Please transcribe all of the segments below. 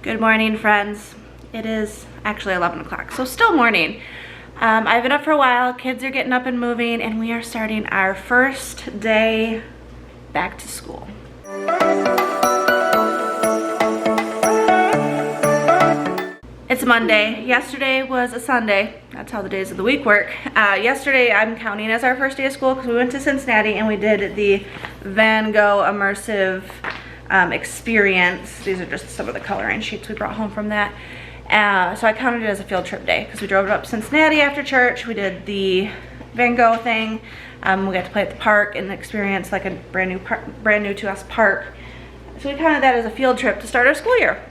Good morning, friends. It is actually 11 o'clock, so still morning. I've been up for a while, kids are getting up and moving, and we are starting our first day back to school. It's Monday. Yesterday was a Sunday. That's how the days of the week work. Yesterday I'm counting as our first day of school because we went to Cincinnati and we did the Van Gogh immersive experience. These are just some of the coloring sheets we brought home from that. So I counted it as a field trip day because we drove up to Cincinnati after church. We did the Van Gogh thing. We got to play at the park and experience like a brand new to us park. So we counted that as a field trip to start our school year.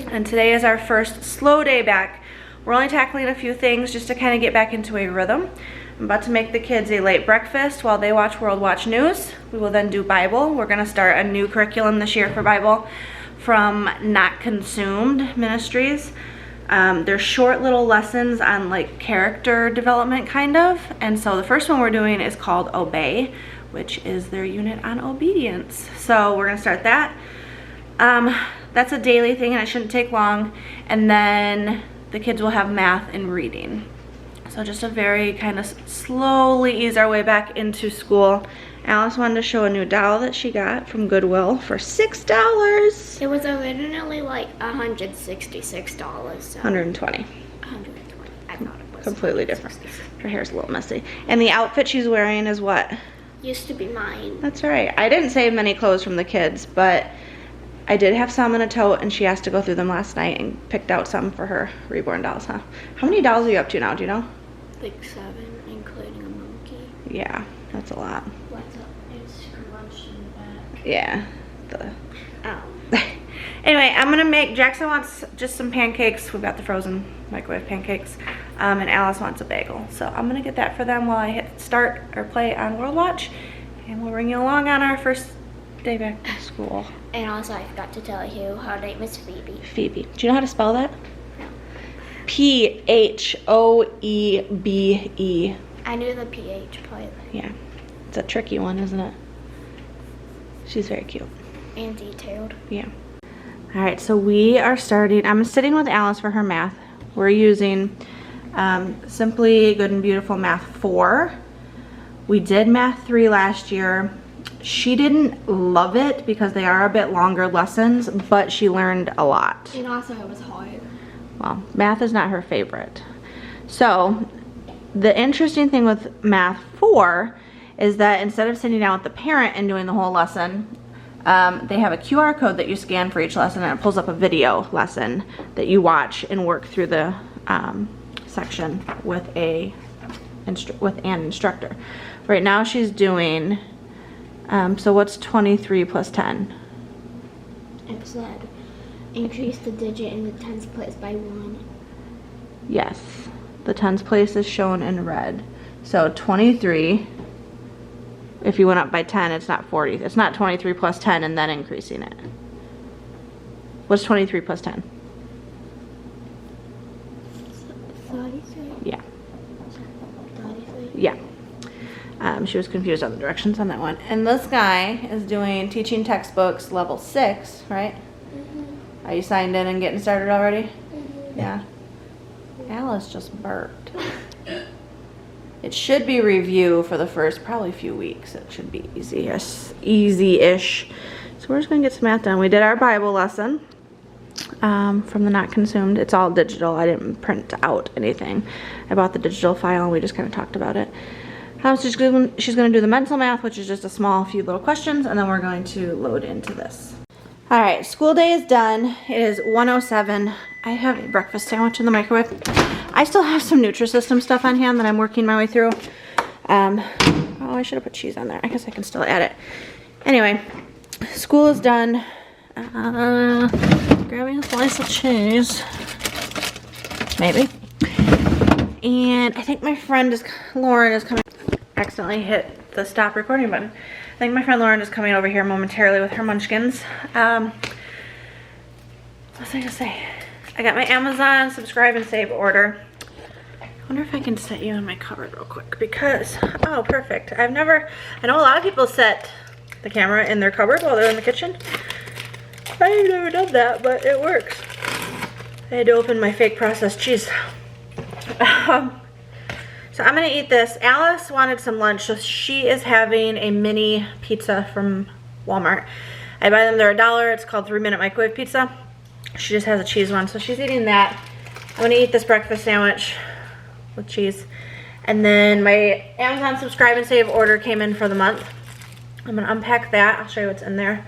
And today is our first slow day back. We're only tackling a few things just to kind of get back into a rhythm. I'm about to make the kids a late breakfast while they watch World Watch News. We will then do Bible. We're going to start a new curriculum this year for Bible from Not Consumed Ministries. They're short little lessons on like character development kind of. And so the first one we're doing is called Obey, which is their unit on obedience. So we're going to start that. That's a daily thing and it shouldn't take long. And then the kids will have math and reading. So just a very kind of slowly ease our way back into school. Alice wanted to show a new doll that she got from Goodwill for $6. It was originally like $166. So. 120. 120. I thought it was completely different. Her hair's a little messy. And the outfit she's wearing is what? Used to be mine. That's right. I didn't save many clothes from the kids, but I did have some in a tote, and she asked to go through them last night and picked out some for her reborn dolls, huh? How many dolls are you up to now? Do you know? Like 7, including a monkey. Yeah, that's a lot. What's up? It's crunched in the back. Yeah. Oh. Anyway, I'm gonna make, Jackson wants just some pancakes. We've got the frozen microwave pancakes. And Alice wants a bagel. So I'm gonna get that for them while I hit start or play on World Watch. And we'll bring you along on our first day back to school. And also I forgot to tell you, her name is Phoebe. Phoebe. Do you know how to spell that? No. P-H-O-E-B-E. I knew the PH part. Yeah. It's a tricky one, isn't it? She's very cute. And detailed. Yeah. All right, so we are starting. I'm sitting with Alice for her math. We're using Simply Good and Beautiful Math 4. We did Math 3 last year. She didn't love it because they are a bit longer lessons, but she learned a lot. And also it was hard. Well, math is not her favorite. So the interesting thing with Math 4 is that instead of sitting down with the parent and doing the whole lesson, they have a QR code that you scan for each lesson, and it pulls up a video lesson that you watch and work through the section with an instructor. Right now she's doing, so what's 23 plus 10? It said, increase the digit in the tens place by 1. Yes, the tens place is shown in red. So 23, if you went up by 10, it's not 40. It's not 23 plus 10 and then increasing it. What's 23 plus 10? 33? Yeah. 33? Yeah. She was confused on the directions on that one. And this guy is doing teaching textbooks level 6, right? Mm-hmm. Are you signed in and getting started already? Mm-hmm. Yeah. Alice just burped. It should be review for the first probably few weeks. It should be easy-ish. So we're just gonna get some math done. We did our Bible lesson from the Not Consumed. It's all digital. I didn't print out anything. I bought the digital file and we just kind of talked about it. So she's gonna do the mental math, which is just a small few little questions, and then we're going to load into this. All right, school day is done. It is 1:07. I have a breakfast sandwich in the microwave. I still have some Nutrisystem stuff on hand that I'm working my way through. Oh, I should have put cheese on there. I guess I can still add it. Anyway, school is done. Grabbing a slice of cheese. Maybe. And I think my friend Lauren is coming. Accidentally hit the stop recording button. I think my friend Lauren is coming over here momentarily with her munchkins. What was I gonna say? I got my Amazon subscribe and save order. I wonder if I can set you in my cupboard real quick because, oh, perfect. I know a lot of people set the camera in their cupboard while they're in the kitchen. I've never done that, but it works. I had to open my fake processed cheese. So I'm gonna eat this. Alice wanted some lunch, so she is having a mini pizza from Walmart. I buy them, they're $1. It's called 3-minute microwave pizza. She just has a cheese one, so she's eating that. I'm gonna eat this breakfast sandwich with cheese. And then my Amazon subscribe and save order came in for the month. I'm gonna unpack that. I'll show you what's in there.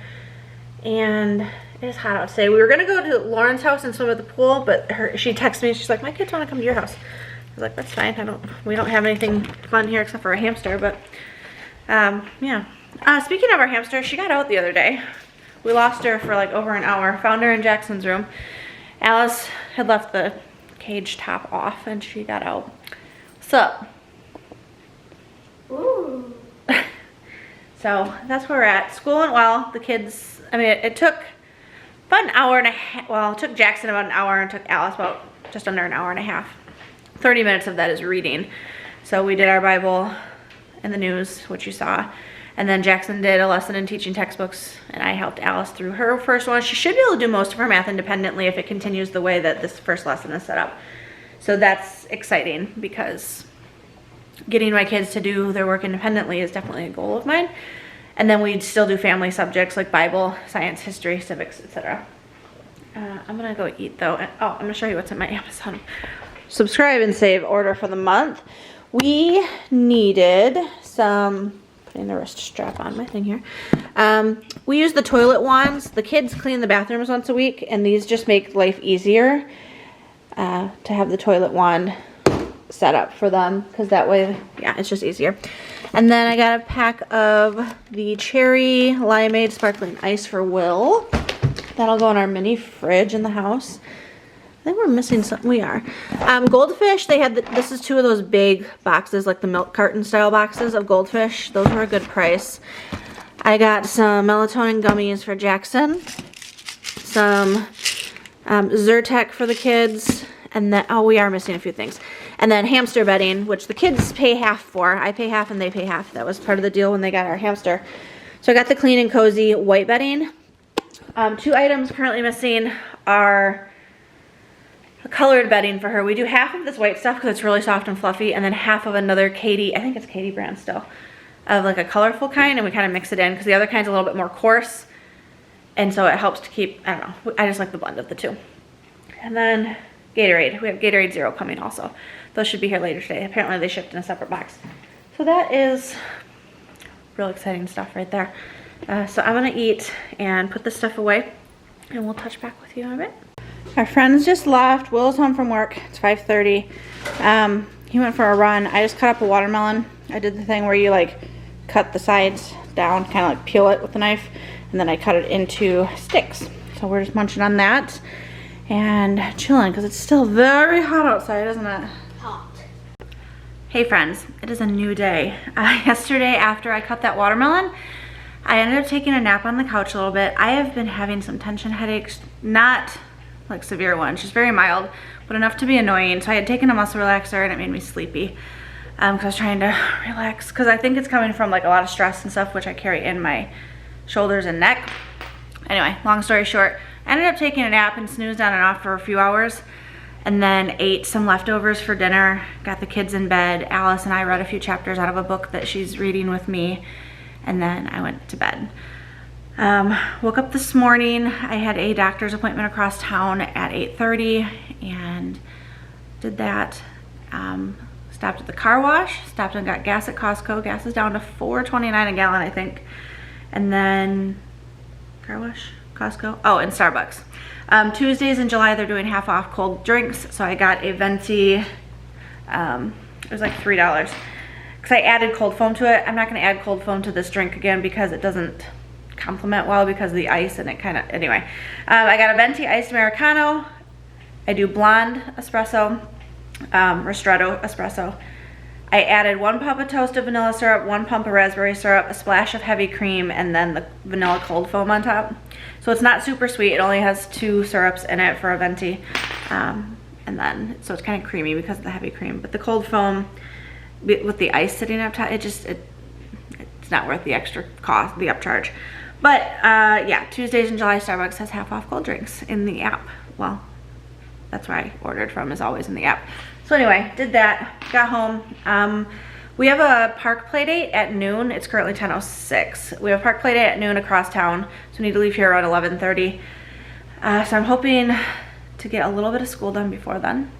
And it is hot out today. We were gonna go to Lauren's house and swim at the pool, but she texted me, she's like, my kids wanna come to your house. I was like, that's fine. We don't have anything fun here except for a hamster, but yeah. Speaking of our hamster, she got out the other day. We lost her for like over an hour. Found her in Jackson's room. Alice had left the cage top off and she got out. What's up? Ooh. So that's where we're at. School went well. The kids, I mean, it took about an hour and a half. Well, it took Jackson about an hour and took Alice about just under an hour and a half. 30 minutes of that is reading. So we did our Bible and the news, which you saw. And then Jackson did a lesson in teaching textbooks, and I helped Alice through her first one. She should be able to do most of her math independently if it continues the way that this first lesson is set up. So that's exciting because getting my kids to do their work independently is definitely a goal of mine. And then we still do family subjects like Bible, science, history, civics, etc. I'm gonna go eat though. Oh, I'm gonna show you what's in my Amazon subscribe and save order for the month. We needed some, putting the wrist strap on my thing here. We use the toilet wands. The kids clean the bathrooms once a week, and these just make life easier to have the toilet wand set up for them, because that way, yeah, it's just easier. And then I got a pack of the cherry limeade sparkling ice for Will. That'll go in our mini fridge in the house. I think we're missing something. We are. Goldfish, they had, this is 2 of those big boxes, like the milk carton style boxes of goldfish. Those were a good price. I got some melatonin gummies for Jackson. Some Zyrtec for the kids. And then, oh, we are missing a few things. And then hamster bedding, which the kids pay half for. I pay half and they pay half. That was part of the deal when they got our hamster. So I got the Clean and Cozy white bedding. 2 items currently missing are colored bedding for her. We do half of this white stuff because it's really soft and fluffy, and then half of another Katie, I think it's Katie brand still, of like a colorful kind, and we kind of mix it in because the other kind's a little bit more coarse, and so it helps to keep, I don't know, I just like the blend of the 2. And then Gatorade. We have Gatorade Zero coming also. Those should be here later today. Apparently they shipped in a separate box. So that is real exciting stuff right there. So I'm gonna eat and put this stuff away, and we'll touch back with you in a bit. Our friends just left. Will's home from work. It's 5:30. He went for a run. I just cut up a watermelon. I did the thing where you like cut the sides down, kind of like peel it with a knife, and then I cut it into sticks. So we're just munching on that and chilling because it's still very hot outside, isn't it? Hot. Hey friends, it is a new day. Yesterday after I cut that watermelon, I ended up taking a nap on the couch a little bit. I have been having some tension headaches, not like severe ones, just very mild, but enough to be annoying. So I had taken a muscle relaxer and it made me sleepy because I was trying to relax, because I think it's coming from like a lot of stress and stuff, which I carry in my shoulders and neck. Anyway, long story short, I ended up taking a nap and snoozed on and off for a few hours, and then ate some leftovers for dinner, got the kids in bed. Alice and I read a few chapters out of a book that she's reading with me, and then I went to bed. Woke up this morning. I had a doctor's appointment across town at 8:30 and did that. Stopped at the car wash, stopped and got gas at Costco. Gas is down to $4.29 a gallon, I think. And then car wash, Costco, oh, and Starbucks. Tuesdays in July, they're doing half off cold drinks. So I got a venti, it was like $3. Because I added cold foam to it. I'm not gonna add cold foam to this drink again because it doesn't complement well because of the ice, and it kind of, anyway. I got a venti iced Americano. I do blonde espresso, ristretto espresso. I added 1 pump of toasted vanilla syrup, 1 pump of raspberry syrup, a splash of heavy cream, and then the vanilla cold foam on top. So it's not super sweet. It only has 2 syrups in it for a venti. And then, so it's kind of creamy because of the heavy cream. But the cold foam, with the ice sitting up top, it's not worth the extra cost, the upcharge. But yeah, Tuesdays in July, Starbucks has half off cold drinks in the app. Well, that's where I ordered from, is always in the app. So anyway, did that, got home. We have a park play date at noon. It's currently 10:06. We have a park play date at noon across town, so we need to leave here around 11:30. So I'm hoping to get a little bit of school done before then.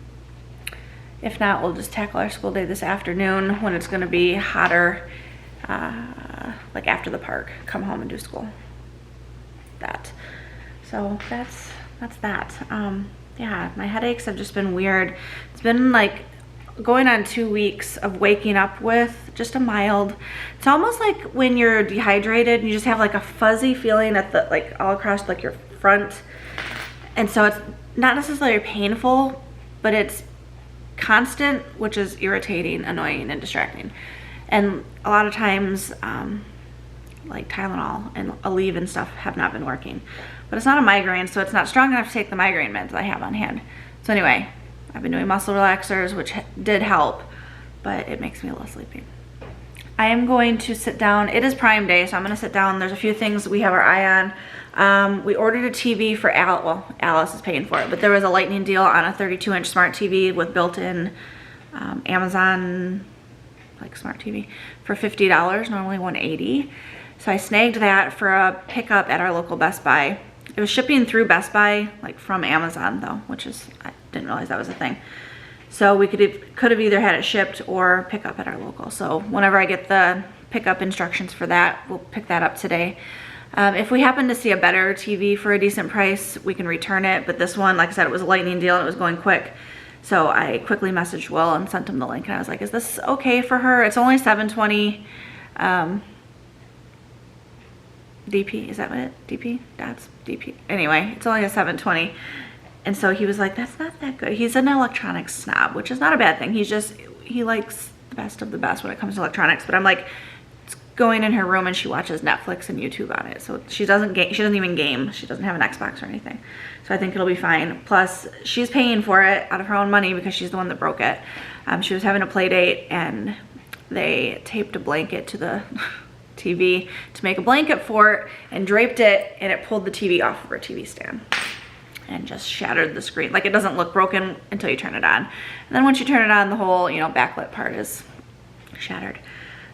If not, we'll just tackle our school day this afternoon when it's gonna be hotter, like after the park, come home and do school. So that's that. Yeah, my headaches have just been weird. It's been like going on 2 weeks of waking up with just a mild, it's almost like when you're dehydrated and you just have like a fuzzy feeling at the, like all across like your front. And so it's not necessarily painful, but it's constant, which is irritating, annoying, and distracting. And a lot of times, like Tylenol and Aleve and stuff have not been working. But it's not a migraine, so it's not strong enough to take the migraine meds I have on hand. So anyway, I've been doing muscle relaxers, which did help, but it makes me a little sleepy. I am going to sit down. It is Prime Day, so I'm gonna sit down. There's a few things we have our eye on. We ordered a TV for Alice is paying for it, but there was a lightning deal on a 32-inch smart TV with built-in Amazon like smart TV for $50, normally $180. So I snagged that for a pickup at our local Best Buy. It was shipping through Best Buy, like from Amazon though, which is, I didn't realize that was a thing. So we could have either had it shipped or pick up at our local. So whenever I get the pickup instructions for that, we'll pick that up today. If we happen to see a better TV for a decent price, we can return it. But this one, like I said, it was a lightning deal and it was going quick. So I quickly messaged Will and sent him the link, and I was like, is this okay for her? It's only $720 DP, is that what it? DP? That's DP. Anyway, it's only a $720. And so he was like, that's not that good. He's an electronics snob, which is not a bad thing. He likes the best of the best when it comes to electronics. But I'm like, it's going in her room and she watches Netflix and YouTube on it. So she doesn't even game. She doesn't have an Xbox or anything. So I think it'll be fine. Plus, she's paying for it out of her own money because she's the one that broke it. She was having a play date and they taped a blanket to the TV to make a blanket for it and draped it, and it pulled the TV off of her TV stand and just shattered the screen. Like, it doesn't look broken until you turn it on. And then once you turn it on, the whole, you know, backlit part is shattered.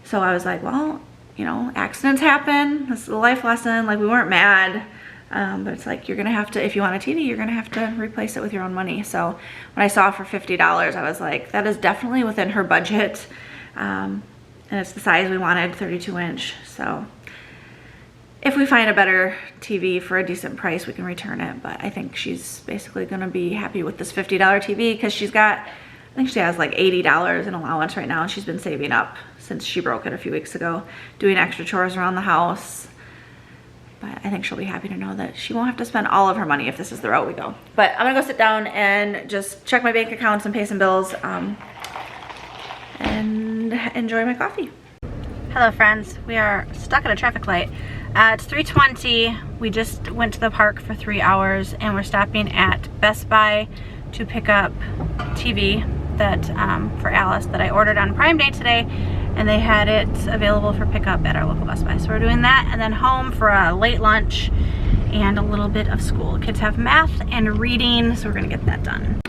So I was like, well, you know, accidents happen. This is a life lesson. Like, we weren't mad. But it's like, you're gonna have to, if you want a TV, you're gonna have to replace it with your own money. So when I saw it for $50, I was like, that is definitely within her budget. And it's the size we wanted, 32-inch. So if we find a better TV for a decent price, we can return it. But I think she's basically gonna be happy with this $50 TV because she's got, I think she has like $80 in allowance right now, and she's been saving up since she broke it a few weeks ago, doing extra chores around the house. But I think she'll be happy to know that she won't have to spend all of her money if this is the route we go. But I'm gonna go sit down and just check my bank accounts and pay some bills and enjoy my coffee. Hello friends, we are stuck at a traffic light. It's 3:20. We just went to the park for 3 hours and we're stopping at Best Buy to pick up TV that for Alice that I ordered on Prime Day today, and they had it available for pickup at our local Best Buy. So we're doing that and then home for a late lunch and a little bit of school. Kids have math and reading, so we're gonna get that done.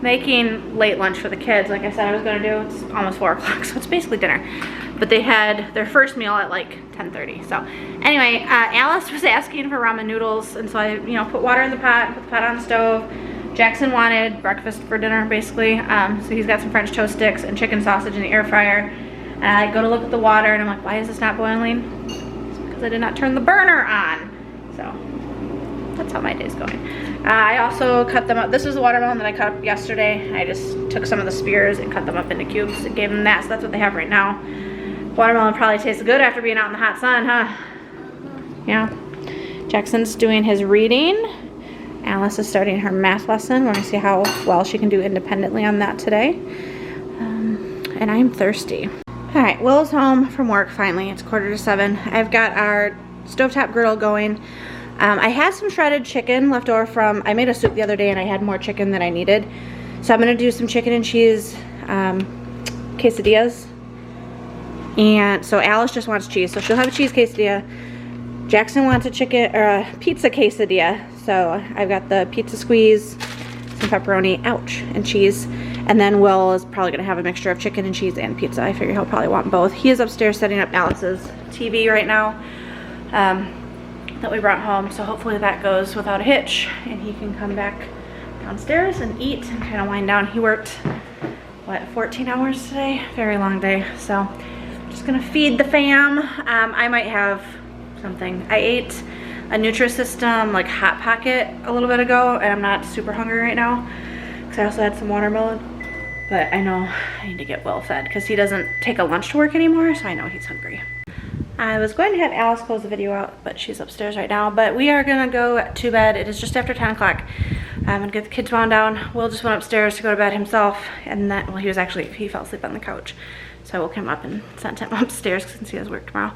Making late lunch for the kids, like I said I was gonna do. It's almost 4 o'clock, so it's basically dinner. But they had their first meal at like 10:30. So anyway, Alice was asking for ramen noodles, and so I, you know, put water in the pot, put the pot on the stove. Jackson wanted breakfast for dinner, basically. So he's got some French toast sticks and chicken sausage in the air fryer. And I go to look at the water, and I'm like, why is this not boiling? It's because I did not turn the burner on. So that's how my day's going. I also cut them up. This was the watermelon that I cut up yesterday. I just took some of the spears and cut them up into cubes and gave them that. So that's what they have right now. Watermelon probably tastes good after being out in the hot sun, huh? Yeah. Jackson's doing his reading. Alice is starting her math lesson. We're gonna see how well she can do independently on that today. And I'm thirsty. All right, Will's home from work finally. It's 6:45. I've got our stovetop griddle going. I had some shredded chicken left over from, I made a soup the other day and I had more chicken than I needed. So I'm gonna do some chicken and cheese quesadillas. And so Alice just wants cheese, so she'll have a cheese quesadilla. Jackson wants a chicken or a pizza quesadilla. So I've got the pizza squeeze some pepperoni, ouch, and cheese. And then Will is probably gonna have a mixture of chicken and cheese and pizza. I figure he'll probably want both. He is upstairs setting up Alice's TV right now that we brought home. So hopefully that goes without a hitch and he can come back downstairs and eat and kind of wind down. He worked, what, 14 hours today? Very long day. So I'm just gonna feed the fam. I might have something. I ate a Nutrisystem like Hot Pocket a little bit ago and I'm not super hungry right now because I also had some watermelon. But I know I need to get Will fed because he doesn't take a lunch to work anymore, so I know he's hungry. I was going to have Alice close the video out, but she's upstairs right now. But we are gonna go to bed. It is just after 10 o'clock. I'm gonna get the kids wound down. Will just went upstairs to go to bed himself, and then, well, he fell asleep on the couch. So I woke him up and sent him upstairs since he has work tomorrow.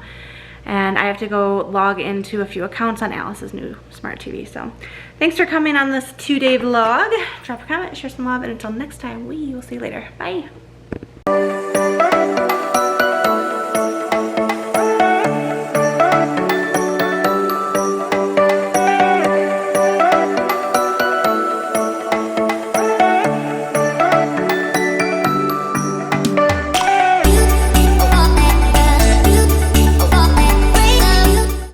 And I have to go log into a few accounts on Alice's new smart TV. So thanks for coming on this 2-day vlog. Drop a comment, share some love, and until next time, we will see you later. Bye.